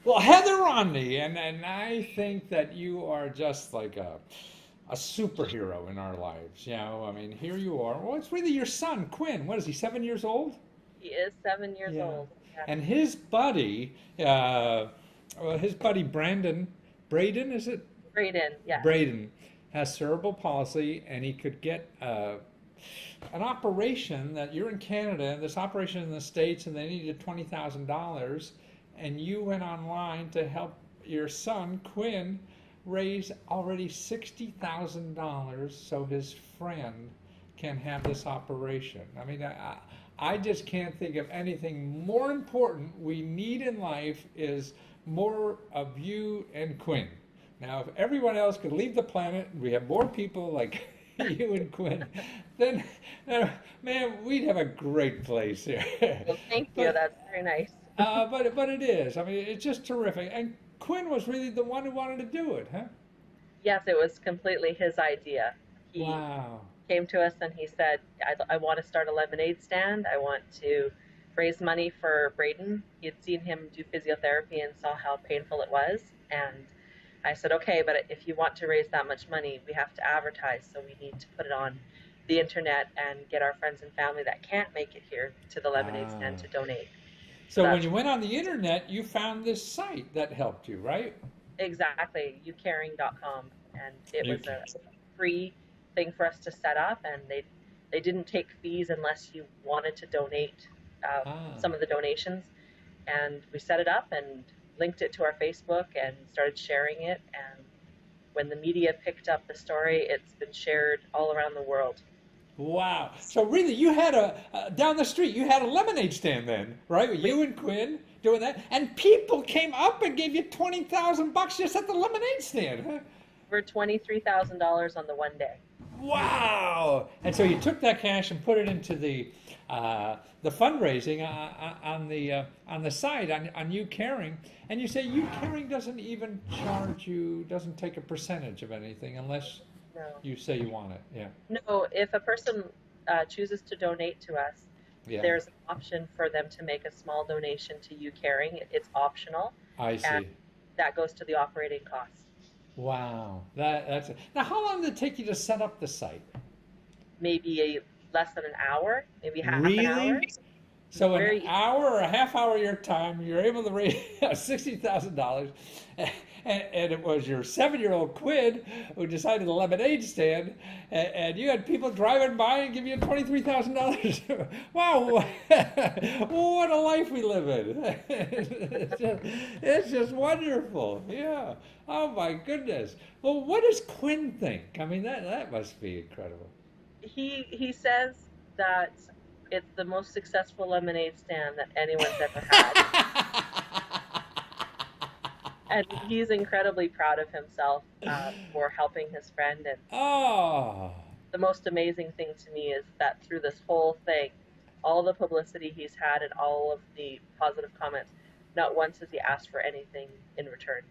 Well, Heather Romney, and I think that you are just like a superhero in our lives. You know, I mean, here you are. Well, it's really your son, Quinn. What is he, 7 years old? He is 7 years Yeah. old. Yeah. And his buddy Brandon, Braden, is it? Braden, yes. Braden has cerebral palsy, and he could get an operation that you're in Canada, this operation in the States, and they needed $20,000, and you went online to help your son, Quinn, raise already $60,000 so his friend can have this operation. I mean, I just can't think of anything more important we need in life is more of you and Quinn. Now, if everyone else could leave the planet and we have more people like you and Quinn, then, man, we'd have a great place here. Well, thank you. but, That's very nice. but it is. I mean, it's just terrific. And Quinn was really the one who wanted to do it, huh? Yes, it was completely his idea. He Wow. came to us and he said, I want to start a lemonade stand. I want to raise money for Braden. He had seen him do physiotherapy and saw how painful it was. And I said, okay, but if you want to raise that much money, we have to advertise. So we need to put it on the internet and get our friends and family that can't make it here to the lemonade stand Ah. to donate. So So when that's you went on the internet, you found this site that helped you, right? exactly youcaring.com. And it You was can. a free thing for us to set up. And they didn't take fees unless you wanted to donate Ah. some of the donations. And we set it up and linked it to our Facebook and started sharing it. And when the media picked up the story, it's been shared all around the world. Wow. So really, you had down the street, you had a lemonade stand then, right? With We you and Quinn doing that, and people came up and gave you $20,000 just at the lemonade stand, huh? were $23,000 on the one day. Wow! And so you took that cash and put it into the fundraising on the site on You Caring, and you say You Caring doesn't even charge you, doesn't take a percentage of anything unless No, you say you want it. Yeah, no. If a person chooses to donate to us, yeah. there's an option for them to make a small donation to You Caring. It's optional, I and see. that goes to the operating costs. Wow, that's it. Now, how long did it take you to set up the site? Maybe less than an hour, maybe half an hour. Really? So an Very hour or a half hour of your time, you're able to raise $60,000, and it was your 7-year-old Quinn who decided the lemonade stand, and you had people driving by and give you $23,000. Wow, what a life we live in! It's just wonderful. Yeah. Oh my goodness. Well, what does Quinn think? I mean, that must be incredible. he says that it's the most successful lemonade stand that anyone's ever had. And he's incredibly proud of himself for helping his friend. And Oh. the most amazing thing to me is that through this whole thing, all the publicity he's had and all of the positive comments, not once has he asked for anything in return.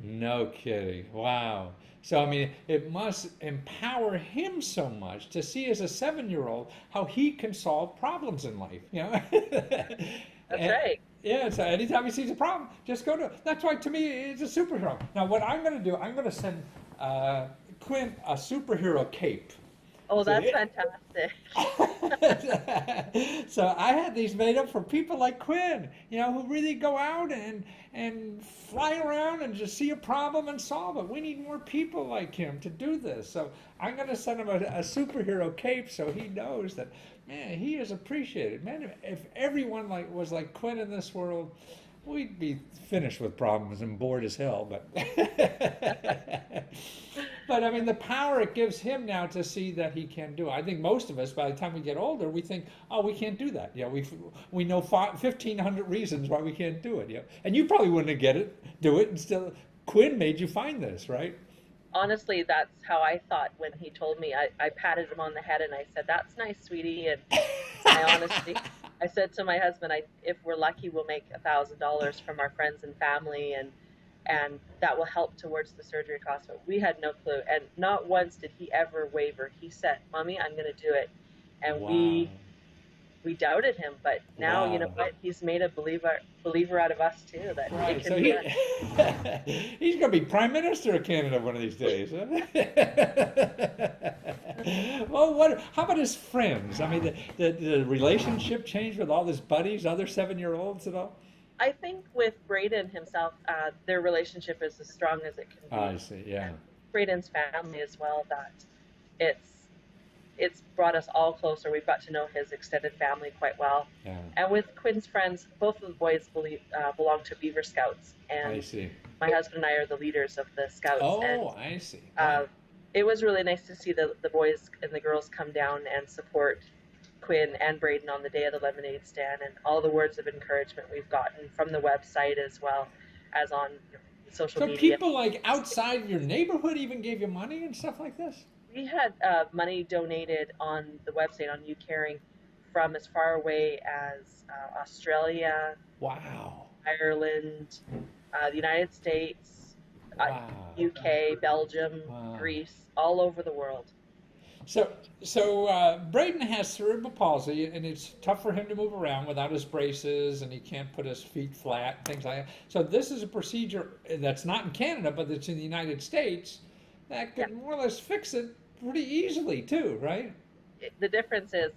No kidding. Wow. So, I mean, it must empower him so much to see as a 7-year-old how he can solve problems in life, you know? That's And, right. yeah, so anytime he sees a problem, just go to it. That's why, to me, it's a superhero. Now, what I'm going to do, I'm going to send Quinn a superhero cape. Oh, that's See? fantastic. So I had these made up for people like Quinn, you know, who really go out and fly around and just see a problem and solve it. We need more people like him to do this. So I'm going to send him a superhero cape so he knows that, man, he is appreciated. Man, if everyone was like Quinn in this world, we'd be finished with problems and bored as hell. But but I mean, the power it gives him now to see that he can do it. I think most of us, by the time we get older, we think, oh, we can't do that. Yeah, we know 1,500 reasons why we can't do it. Yeah, and you probably wouldn't get it, do it, and still Quinn made you find this, right? Honestly, that's how I thought when he told me. I patted him on the head and I said, "That's nice, sweetie." And I honestly, I said to my husband, if we're lucky, we'll make $1,000 from our friends and family, and that will help towards the surgery cost. But we had no clue, and not once did he ever waver. He said, "Mommy, I'm going to do it," and Wow. we doubted him, but now you know Wow. what? He's made a believer out of us too, that it Right. can So be done. he's going to be Prime Minister of Canada one of these days. Huh? Well, how about his friends? I mean, the relationship changed with all his buddies, other 7-year-olds and all? I think with Braden himself, their relationship is as strong as it can I be, see. Yeah. and Braden's family as well. That it's it's brought us all closer. We've got to know his extended family quite well. Yeah. And with Quinn's friends, both of the boys belong to Beaver Scouts, I and see. my husband and I are the leaders of the Scouts. And Oh, I see. Wow. uh, it was really nice to see the boys and the girls come down and support Quinn and Braden on the day of the lemonade stand, and all the words of encouragement we've gotten from the website as well as on social So media. people like outside your neighborhood even gave you money and stuff like this? We had money donated on the website on You Caring from as far away as Australia, Wow. Ireland, the United States, Wow. UK, Belgium, Wow. Greece, all over the world. So Braden has cerebral palsy, and it's tough for him to move around without his braces, and he can't put his feet flat, things like that. So this is a procedure that's not in Canada, but it's in the United States that Yeah. could more or less fix it pretty easily too, right? The difference is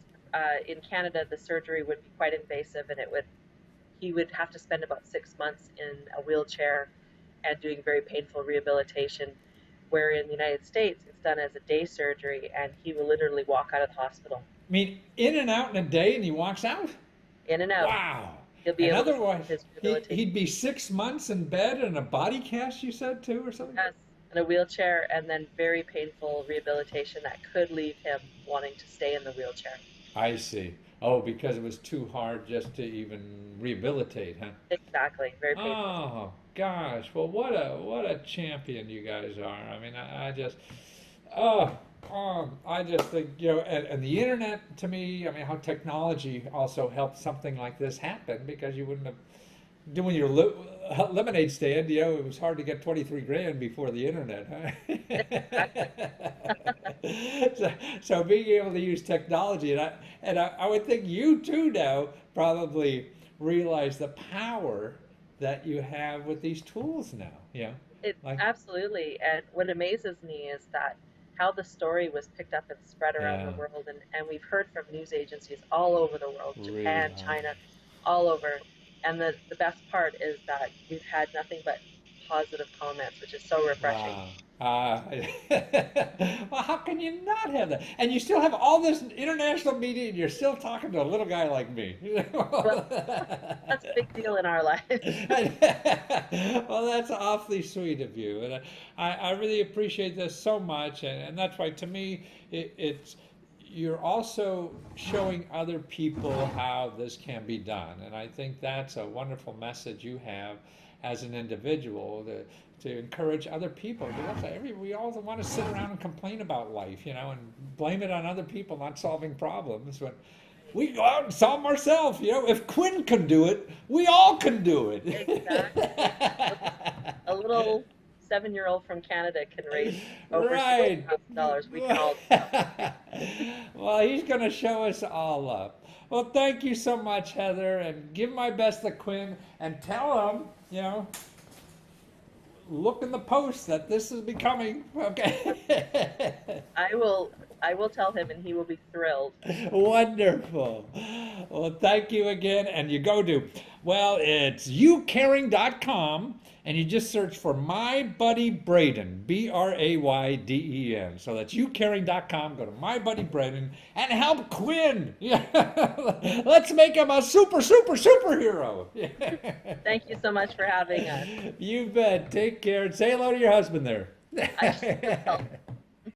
in Canada, the surgery would be quite invasive, and he would have to spend about 6 months in a wheelchair and doing very painful rehabilitation. Where in the United States, it's done as a day surgery, and he will literally walk out of the hospital, I mean, in and out in a day, and he walks out. in and out. Wow. He'll be And able to otherwise, his rehabilitation. he'd be 6 months in bed in a body cast, you said too, or something? Yes, in a wheelchair, and then very painful rehabilitation that could leave him wanting to stay in the wheelchair. I see. Oh, because it was too hard just to even rehabilitate, huh? Exactly, very painful. Oh gosh, well what a champion you guys are. I mean, I just oh, I just think and the internet to me. I mean, how technology also helped something like this happen because you wouldn't have doing your lemonade stand. It was hard to get 23 grand before the internet, Exactly. huh? So being able to use technology, and I would think you too now probably realize the power that you have with these tools now. It Like absolutely, and what amazes me is that how the story was picked up and spread around the yeah, world, and we've heard from news agencies all over the world, really, Japan, China, all over. And the best part is that we've had nothing but positive comments, which is so refreshing. wow. Well, how can you not have that? And you still have all this international media, and you're still talking to a little guy like me. Well, that's a big deal in our lives. Well, that's awfully sweet of you, and I really appreciate this so much, and that's why to me it's you're also showing other people how this can be done, and I think that's a wonderful message you have as an individual to encourage other people. Because we all want to sit around and complain about life, and blame it on other people not solving problems. But we go out and solve them ourselves. If Quinn can do it, we all can do it. Exactly. A little 7-year-old from Canada can raise over Right. $60,000. We can all do it. Well, he's going to show us all up. Well, thank you so much, Heather, and give my best to Quinn and tell him, look in the post that this is becoming. Okay. I will tell him, and he will be thrilled. Wonderful. Well, thank you again. And you go to, it's youcaring.com, and you just search for My Buddy Braden, Brayden. So that's youcaring.com. Go to My Buddy Braden and help Quinn. Let's make him a superhero. Thank you so much for having us. You bet. Take care and say hello to your husband there. I sure will.